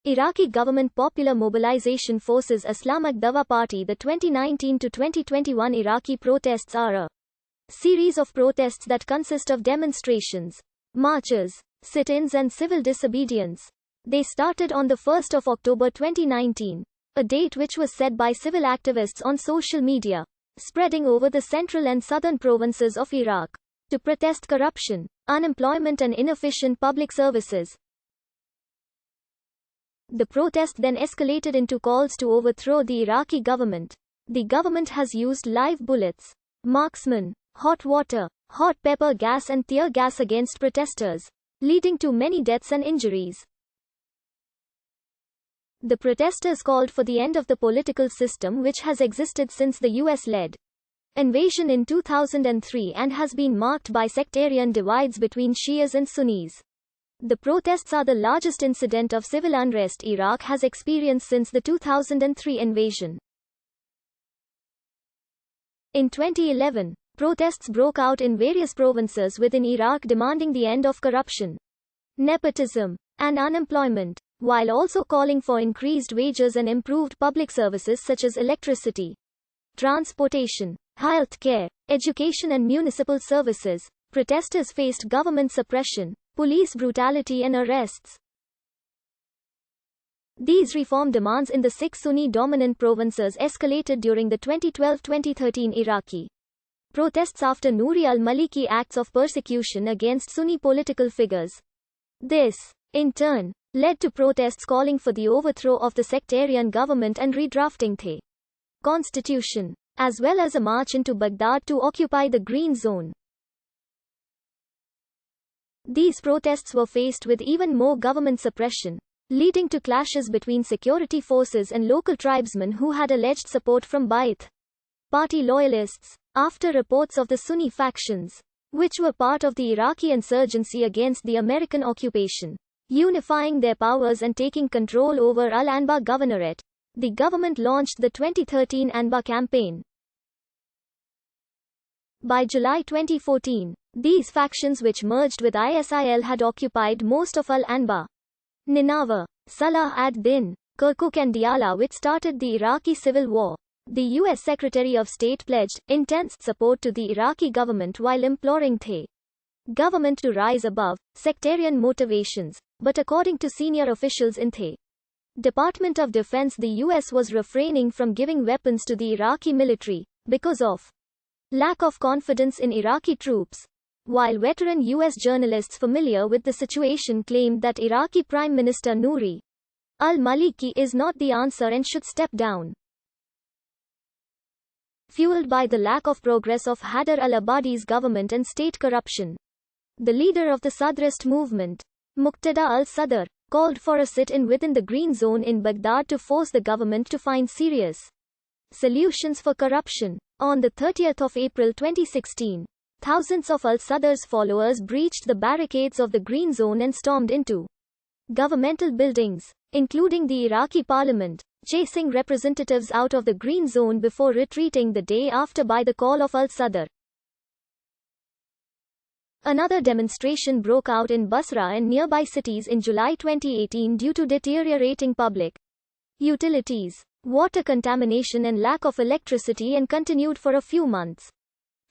Iraqi government Popular Mobilization Forces Islamic Dawa Party. The 2019 to 2021 Iraqi protests are a series of protests that consist of demonstrations, marches, sit-ins and civil disobedience. They started on the 1st of October 2019, a date which was set by civil activists on social media, spreading over the central and southern provinces of Iraq, to protest corruption, unemployment and inefficient public services. The protest then escalated into calls to overthrow the Iraqi government. The government has used live bullets, marksmen, hot water, hot pepper gas and tear gas against protesters, leading to many deaths and injuries. The protesters called for the end of the political system which has existed since the US-led invasion in 2003 and has been marked by sectarian divides between Shias and Sunnis. The protests are the largest incident of civil unrest Iraq has experienced since the 2003 invasion. In 2011, protests broke out in various provinces within Iraq demanding the end of corruption, nepotism, and unemployment, while also calling for increased wages and improved public services such as electricity, transportation, health care, education and municipal services. Protesters faced government suppression, police brutality and arrests. These reform demands in the 6 Sunni-dominant provinces escalated during the 2012-2013 Iraqi protests after Nouri al-Maliki acts of persecution against Sunni political figures. This, in turn, led to protests calling for the overthrow of the sectarian government and redrafting the constitution, as well as a march into Baghdad to occupy the Green Zone. These protests were faced with even more government suppression, leading to clashes between security forces and local tribesmen who had alleged support from Ba'ath Party loyalists, after reports of the Sunni factions, which were part of the Iraqi insurgency against the American occupation, unifying their powers and taking control over Al-Anbar Governorate. The government launched the 2013 Anbar campaign. By July 2014, these factions which merged with ISIL had occupied most of Al-Anbar, Nineveh, Salah ad-Din, Kirkuk and Diyala, which started the Iraqi civil war. The U.S. Secretary of State pledged intense support to the Iraqi government while imploring the government to rise above sectarian motivations, but according to senior officials in the Department of Defense, the U.S. was refraining from giving weapons to the Iraqi military because of lack of confidence in Iraqi troops, while veteran U.S. journalists familiar with the situation claimed that Iraqi Prime Minister Nouri al-Maliki is not the answer and should step down. Fueled by the lack of progress of Haider al-Abadi's government and state corruption, the leader of the Sadrist movement, Muqtada al-Sadr, called for a sit-in within the Green Zone in Baghdad to force the government to find serious solutions for corruption. On the 30th of April 2016, thousands of al-Sadr's followers breached the barricades of the Green Zone and stormed into governmental buildings, including the Iraqi parliament, chasing representatives out of the Green Zone before retreating the day after by the call of al-Sadr. Another demonstration broke out in Basra and nearby cities in July 2018 due to deteriorating public utilities, water contamination and lack of electricity, and continued for a few months.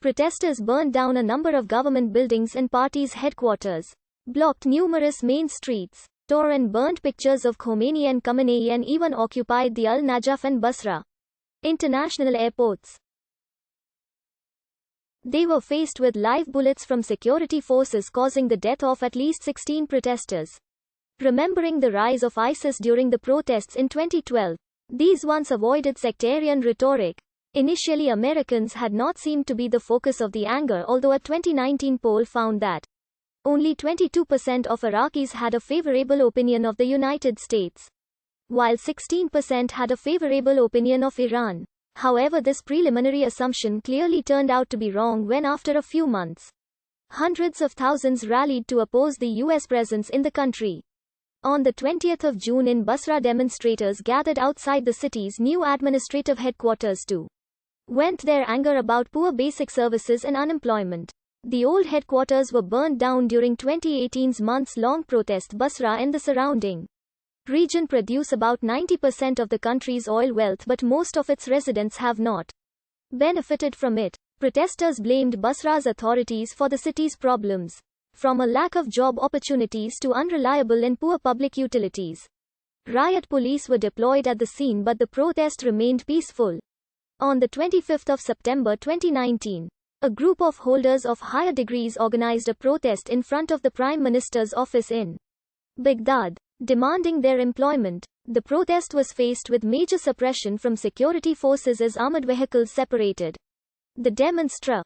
Protesters burned down a number of government buildings and parties' headquarters, blocked numerous main streets, tore and burnt pictures of Khomeini and Khamenei, and even occupied the Al-Najaf and Basra international airports. They were faced with live bullets from security forces, causing the death of at least 16 protesters. Remembering the rise of ISIS during the protests in 2012, these once avoided sectarian rhetoric. Initially, Americans had not seemed to be the focus of the anger, although a 2019 poll found that only 22% of Iraqis had a favorable opinion of the United States, while 16% had a favorable opinion of Iran. However, this preliminary assumption clearly turned out to be wrong when, after a few months, hundreds of thousands rallied to oppose the U.S. presence in the country. On the 20th of June in Basra, demonstrators gathered outside the city's new administrative headquarters to vent their anger about poor basic services and unemployment. The old headquarters were burned down during 2018's months-long protest. Basra and the surrounding region produce about 90% of the country's oil wealth, but most of its residents have not benefited from it. Protesters blamed Basra's authorities for the city's problems, from a lack of job opportunities to unreliable and poor public utilities. Riot police were deployed at the scene, but the protest remained peaceful. On the 25th of September 2019, a group of holders of higher degrees organized a protest in front of the Prime Minister's office in Baghdad, demanding their employment. The protest was faced with major suppression from security forces as armored vehicles separated the demonstrators